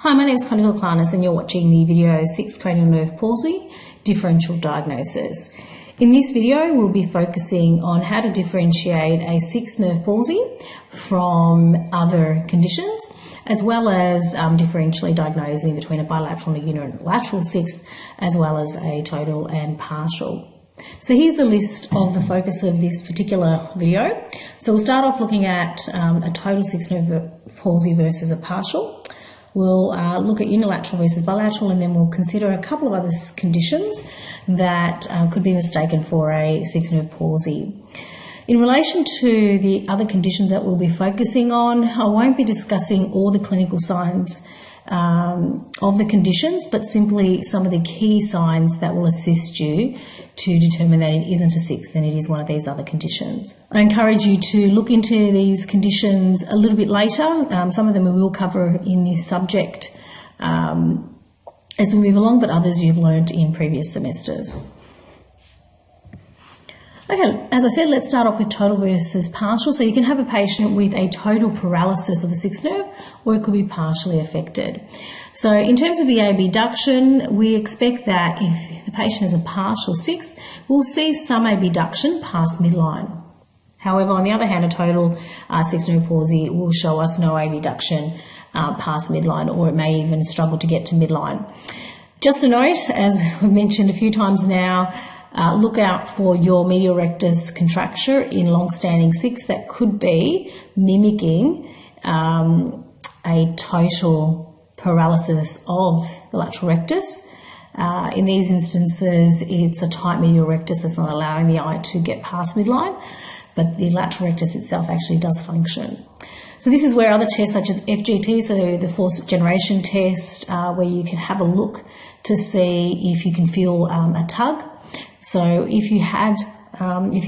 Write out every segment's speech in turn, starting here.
Hi, my name is Connie Clarnis and you're watching the video 6 Cranial Nerve Palsy, Differential Diagnosis. In this video, we'll be focusing on how to differentiate a 6th nerve palsy from other conditions, as well as differentially diagnosing between a bilateral and a unilateral 6th, as well as a total and partial. So here's the list of the focus of this particular video. So we'll start off looking at a total 6th nerve palsy versus a partial. We'll look at unilateral versus bilateral, and then we'll consider a couple of other conditions that could be mistaken for a 6th nerve palsy. In relation to the other conditions that we'll be focusing on, I won't be discussing all the clinical signs of the conditions, but simply some of the key signs that will assist you to determine that it isn't a 6th and it is one of these other conditions. I encourage you to look into these conditions a little bit later. Some of them we will cover in this subject as we move along, but others you've learned in previous semesters. Okay, as I said, let's start off with total versus partial. So you can have a patient with a total paralysis of the 6th nerve, or it could be partially affected. So in terms of the abduction, we expect that if the patient is a partial 6th, we'll see some abduction past midline. However, on the other hand, a total 6th nerve palsy will show us no abduction past midline, or it may even struggle to get to midline. Just a note, as we've mentioned a few times now, look out for your medial rectus contracture in long-standing 6 that could be mimicking a total paralysis of the lateral rectus. In these instances, it's a tight medial rectus that's not allowing the eye to get past midline, but the lateral rectus itself actually does function. So this is where other tests such as FGT, so the force generation test, where you can have a look to see if you can feel a tug. So if you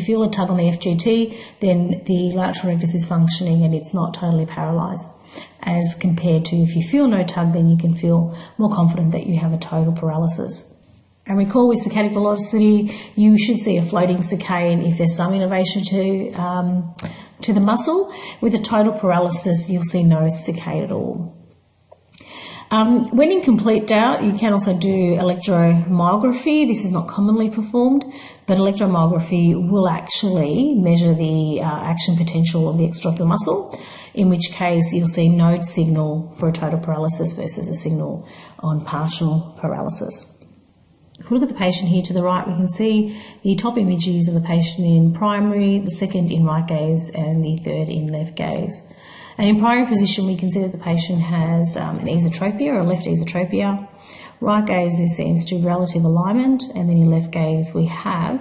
feel a tug on the FGT, then the lateral rectus is functioning and it's not totally paralysed. As compared to if you feel no tug, then you can feel more confident that you have a total paralysis. And recall with saccadic velocity, you should see a floating saccade if there's some innervation to the muscle. With a total paralysis, you'll see no saccade at all. When in complete doubt, you can also do electromyography. This is not commonly performed, but electromyography will actually measure the action potential of the extraocular muscle, in which case you'll see no signal for a total paralysis versus a signal on partial paralysis. If we look at the patient here to the right, we can see the top images of the patient in primary, the second in right gaze, and the third in left gaze. And in primary position, we can see that the patient has an esotropia or a left esotropia. Right gaze, there seems to be relative alignment, and then in left gaze, we have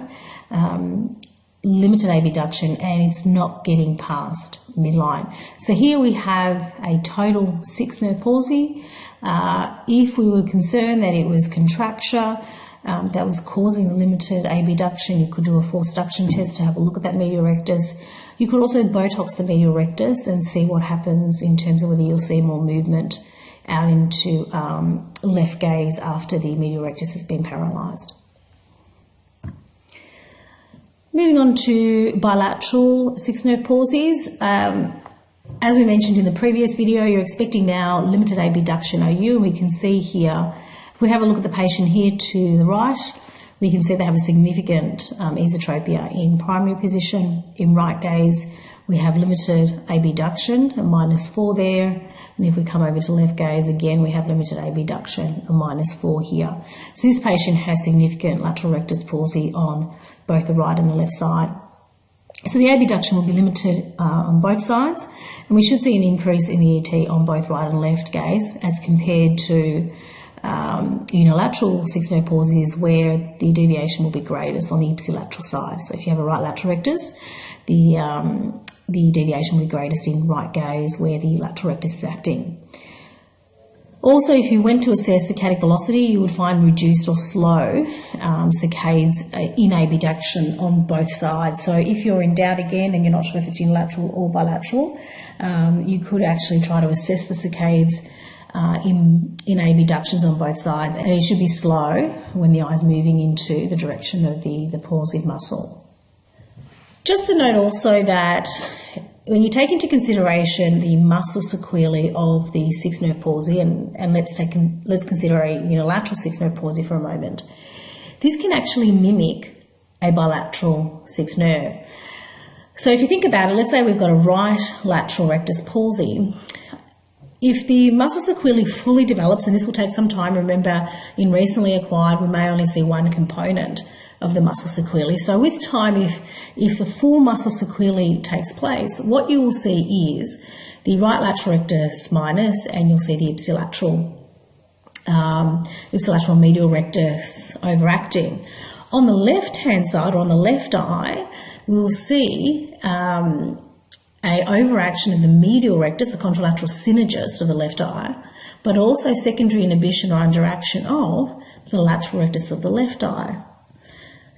limited abduction, and it's not getting past midline. So here we have a total 6th nerve palsy. If we were concerned that it was contracture that was causing the limited abduction, you could do a force duction test to have a look at that medial rectus. You could also Botox the medial rectus and see what happens in terms of whether you'll see more movement out into left gaze after the medial rectus has been paralysed. Moving on to bilateral 6th nerve palsies. As we mentioned in the previous video, you're expecting now limited abduction OU, and we can see here, if we have a look at the patient here to the right, we can see they have a significant esotropia in primary position. In right gaze, we have limited abduction, a -4 there. And if we come over to left gaze, again, we have limited abduction, a -4 here. So this patient has significant lateral rectus palsy on both the right and the left side. So the abduction will be limited on both sides, and we should see an increase in the ET on both right and left gaze as compared to unilateral 6th nerve palsies, where the deviation will be greatest on the ipsilateral side. So if you have a right lateral rectus, the deviation will be greatest in right gaze, where the lateral rectus is acting. Also, if you went to assess saccadic velocity, you would find reduced or slow saccades in abduction on both sides. So if you're in doubt again and you're not sure if it's unilateral or bilateral, you could actually try to assess the saccades in abductions on both sides, and it should be slow when the eye is moving into the direction of the palsied muscle. Just to note also that when you take into consideration the muscle sequelae of the sixth nerve palsy, and let's consider a unilateral sixth nerve palsy for a moment, this can actually mimic a bilateral sixth nerve. So if you think about it, let's say we've got a right lateral rectus palsy. If the muscle sequelae fully develops, and this will take some time, remember in recently acquired we may only see one component of the muscle sequelae. So with time, if the full muscle sequelae takes place, what you will see is the right lateral rectus minus, and you'll see the ipsilateral medial rectus overacting. On the left-hand side, or on the left eye, we'll see a overaction of the medial rectus, the contralateral synergist of the left eye, but also secondary inhibition or underaction of the lateral rectus of the left eye.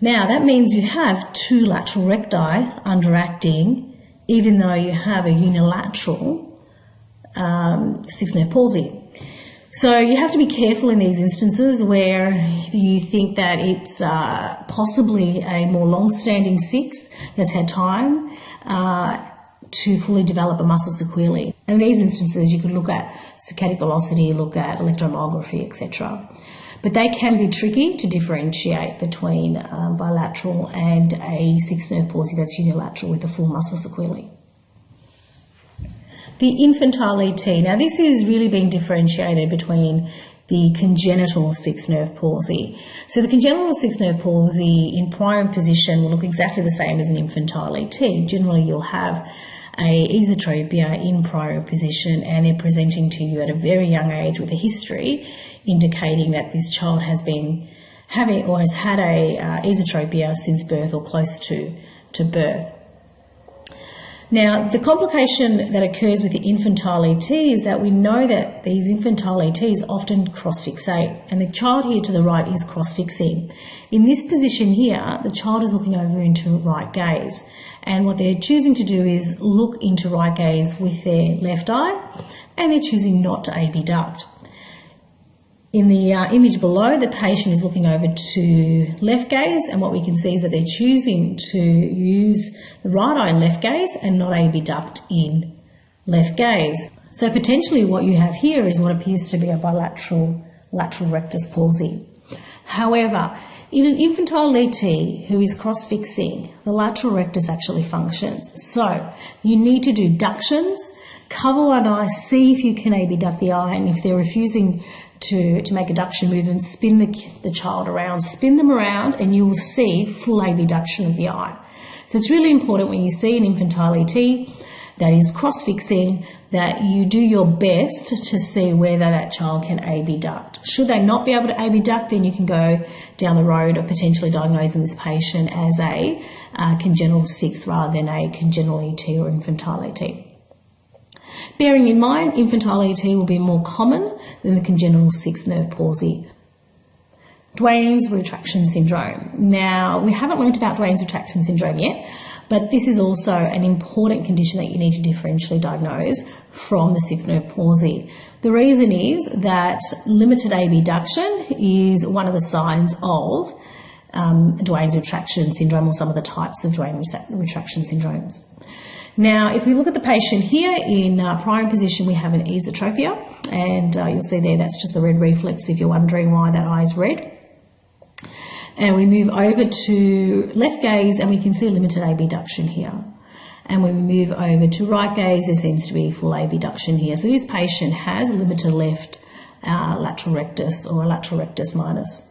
Now, that means you have two lateral recti underacting, even though you have a unilateral sixth nerve palsy. So you have to be careful in these instances where you think that it's possibly a more long-standing sixth that's had time to fully develop a muscle sequelae. And in these instances, you could look at saccadic velocity, look at electromyography, etc. But they can be tricky to differentiate between bilateral and a sixth nerve palsy that's unilateral with the full muscle sequelae. The infantile ET. Now, this is really being differentiated between the congenital sixth nerve palsy. So the congenital sixth nerve palsy in prime position will look exactly the same as an infantile ET. Generally, you'll have a esotropia in prior position, and they're presenting to you at a very young age with a history indicating that this child has been having or has had a esotropia since birth or close to birth. Now, the complication that occurs with the infantile ET is that we know that these infantile ETs often cross-fixate, and the child here to the right is cross-fixing. In this position here, the child is looking over into right gaze, and what they're choosing to do is look into right gaze with their left eye, and they're choosing not to abduct. In the image below, the patient is looking over to left gaze, and what we can see is that they're choosing to use the right eye in left gaze and not abduct in left gaze. So potentially what you have here is what appears to be a bilateral lateral rectus palsy. However, in an infantile ET who is cross-fixing, the lateral rectus actually functions. So you need to do ductions, cover one eye, see if you can abduct the eye, and if they're refusing to make adduction movements, spin the child around, spin them around, and you will see full abduction of the eye. So it's really important when you see an infantile ET that is cross-fixing that you do your best to see whether that child can abduct. Should they not be able to abduct, then you can go down the road of potentially diagnosing this patient as a congenital sixth rather than a congenital ET or infantile ET. Bearing in mind, infantile ET will be more common than the congenital sixth nerve palsy. Duane's retraction syndrome. Now, we haven't learnt about Duane's retraction syndrome yet, but this is also an important condition that you need to differentially diagnose from the sixth nerve palsy. The reason is that limited abduction is one of the signs of Duane's retraction syndrome, or some of the types of Duane's retraction syndromes. Now, if we look at the patient here in prime position, we have an esotropia, and you'll see there that's just the red reflex if you're wondering why that eye is red. And we move over to left gaze, and we can see limited abduction here. And when we move over to right gaze, there seems to be full abduction here. So this patient has a limited left lateral rectus or a lateral rectus minus.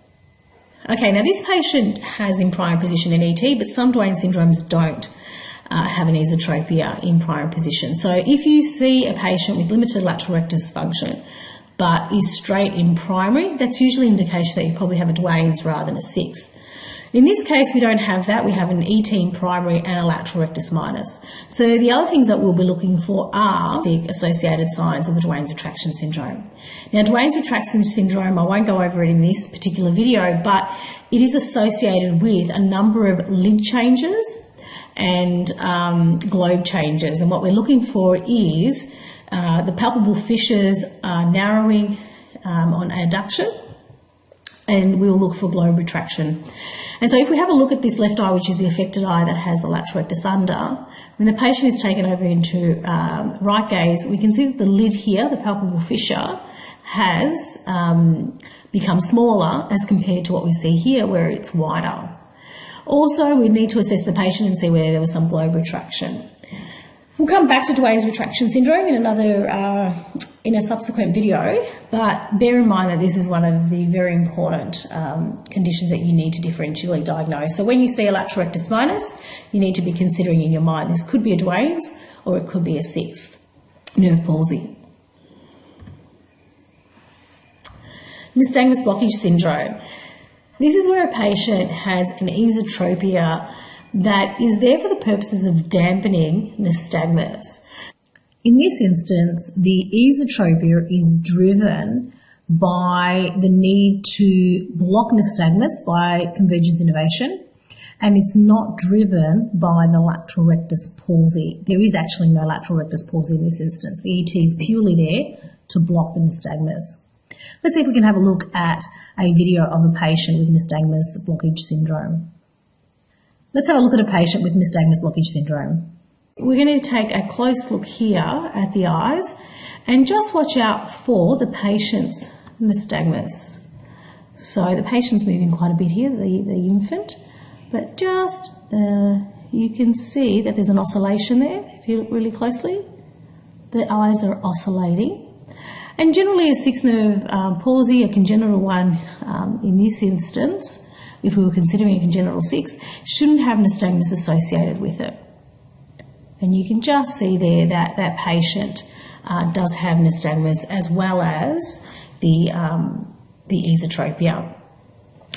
Okay, now this patient has in prime position an ET, but some Duane syndromes don't have an esotropia in prime position. So if you see a patient with limited lateral rectus function but is straight in primary, that's usually an indication that you probably have a Duane's rather than a sixth. In this case, we don't have that. We have an ET in primary and a lateral rectus minus. So the other things that we'll be looking for are the associated signs of the Duane's retraction syndrome. Now, Duane's retraction syndrome, I won't go over it in this particular video, but it is associated with a number of lid changes and globe changes. And what we're looking for is the palpable fissures narrowing on adduction, and we'll look for globe retraction. And so if we have a look at this left eye, which is the affected eye that has the lateral rectus under, when the patient is taken over into right gaze, we can see that the lid here, the palpable fissure, has become smaller as compared to what we see here where it's wider. Also, we need to assess the patient and see whether there was some globe retraction. We'll come back to Duane's retraction syndrome in a subsequent video, but bear in mind that this is one of the very important conditions that you need to differentially diagnose. So when you see a lateral rectus minus, you need to be considering in your mind this could be a Duane's or it could be a sixth nerve palsy. Nystagmus blockage syndrome. This is where a patient has an esotropia that is there for the purposes of dampening nystagmus. In this instance, the esotropia is driven by the need to block nystagmus by convergence innervation, and it's not driven by the lateral rectus palsy. There is actually no lateral rectus palsy in this instance. The ET is purely there to block the nystagmus. Let's see if we can have a look at a video of a patient with nystagmus blockage syndrome. Let's have a look at a patient with nystagmus blockage syndrome. We're going to take a close look here at the eyes and just watch out for the patient's nystagmus. So the patient's moving quite a bit here, the infant, but just you can see that there's an oscillation there. If you look really closely, the eyes are oscillating. And generally a sixth nerve palsy, a congenital one in this instance, if we were considering a congenital 6, shouldn't have nystagmus associated with it. And you can just see there that that patient does have nystagmus as well as the esotropia.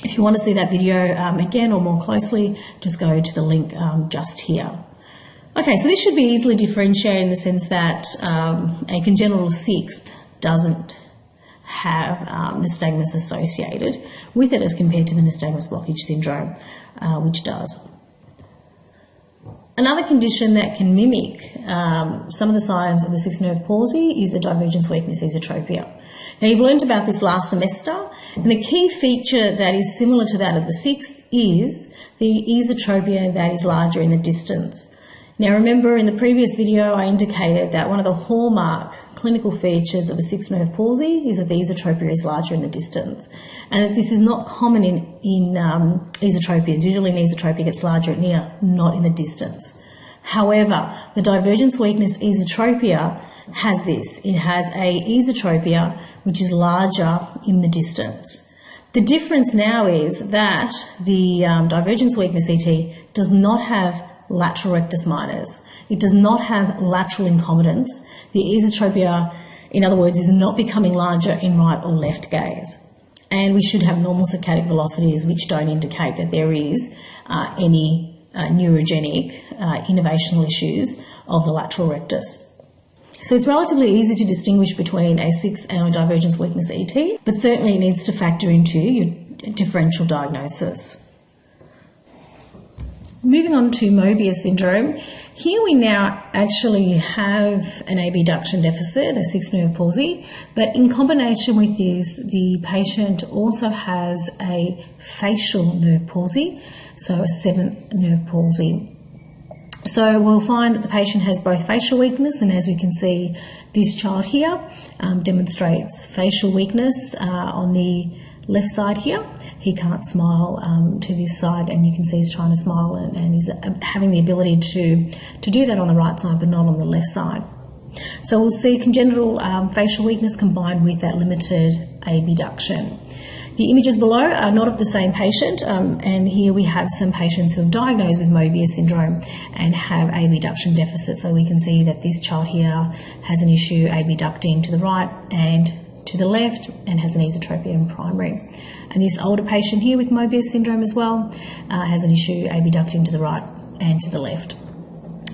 If you want to see that video again or more closely, just go to the link just here. Okay, so this should be easily differentiated in the sense that a congenital 6th doesn't have nystagmus associated with it as compared to the nystagmus blockage syndrome, which does. Another condition that can mimic some of the signs of the sixth nerve palsy is the divergence weakness esotropia. Now you've learned about this last semester, and the key feature that is similar to that of the sixth is the esotropia that is larger in the distance. Now remember, in the previous video I indicated that one of the hallmark clinical features of a sixth nerve palsy is that the esotropia is larger in the distance, and that this is not common in esotropias. Usually an esotropia gets larger at near, not in the distance. However, the divergence weakness esotropia has this. It has a esotropia which is larger in the distance. The difference now is that the divergence weakness ET does not have lateral rectus minors. It does not have lateral incompetence. The esotropia, in other words, is not becoming larger in right or left gaze. And we should have normal saccadic velocities which don't indicate that there is any neurogenic innervational issues of the lateral rectus. So it's relatively easy to distinguish between a sixth and a divergence weakness ET, but certainly it needs to factor into your differential diagnosis. Moving on to Moebius syndrome, here we now actually have an abduction deficit, a sixth nerve palsy, but in combination with this, the patient also has a facial nerve palsy, so a seventh nerve palsy. So we'll find that the patient has both facial weakness, and as we can see, this child here demonstrates facial weakness on the left side here. He can't smile to this side, and you can see he's trying to smile and he's having the ability to do that on the right side but not on the left side. So we'll see congenital facial weakness combined with that limited abduction. The images below are not of the same patient, and here we have some patients who are diagnosed with Moebius syndrome and have abduction deficit. So we can see that this child here has an issue abducting to the right and to the left and has an esotropia in primary. And this older patient here with Moebius syndrome as well has an issue abducting to the right and to the left.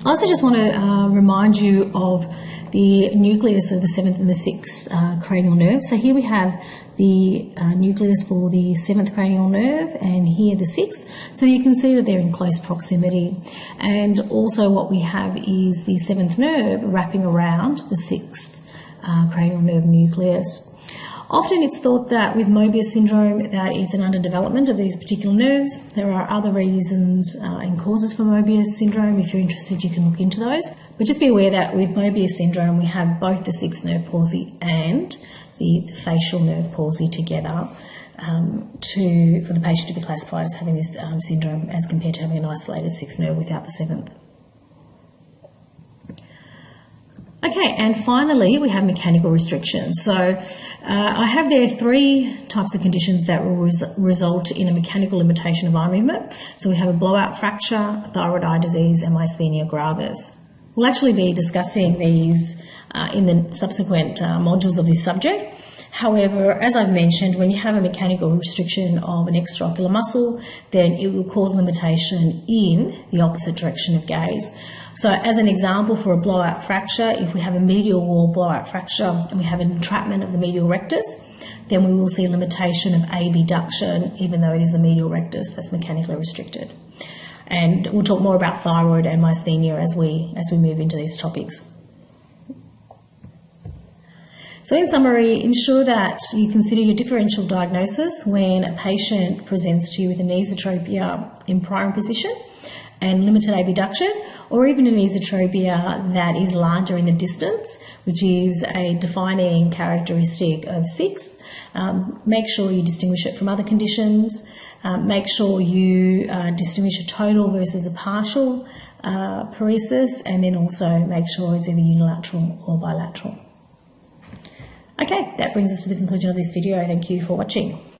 I also just want to remind you of the nucleus of the seventh and the sixth cranial nerve. So here we have the nucleus for the seventh cranial nerve and here the sixth. So you can see that they're in close proximity. And also what we have is the seventh nerve wrapping around the sixth cranial nerve nucleus. Often it's thought that with Moebius syndrome that it's an underdevelopment of these particular nerves. There are other reasons and causes for Moebius syndrome. If you're interested, you can look into those. But just be aware that with Moebius syndrome, we have both the sixth nerve palsy and the facial nerve palsy together for the patient to be classified as having this syndrome as compared to having an isolated sixth nerve without the seventh. Okay, and finally we have mechanical restriction. So I have there three types of conditions that will result in a mechanical limitation of eye movement. So we have a blowout fracture, thyroid eye disease, and myasthenia gravis. We'll actually be discussing these in the subsequent modules of this subject. However, as I've mentioned, when you have a mechanical restriction of an extraocular muscle, then it will cause limitation in the opposite direction of gaze. So as an example for a blowout fracture, if we have a medial wall blowout fracture and we have an entrapment of the medial rectus, then we will see limitation of abduction, even though it is the medial rectus that's mechanically restricted. And we'll talk more about thyroid and myasthenia as we move into these topics. So in summary, ensure that you consider your differential diagnosis when a patient presents to you with an esotropia in prime position and limited abduction, or even an esotropia that is larger in the distance, which is a defining characteristic of sixth. Make sure you distinguish it from other conditions. Make sure you distinguish a total versus a partial paresis, and then also make sure it's either unilateral or bilateral. Okay, that brings us to the conclusion of this video. Thank you for watching.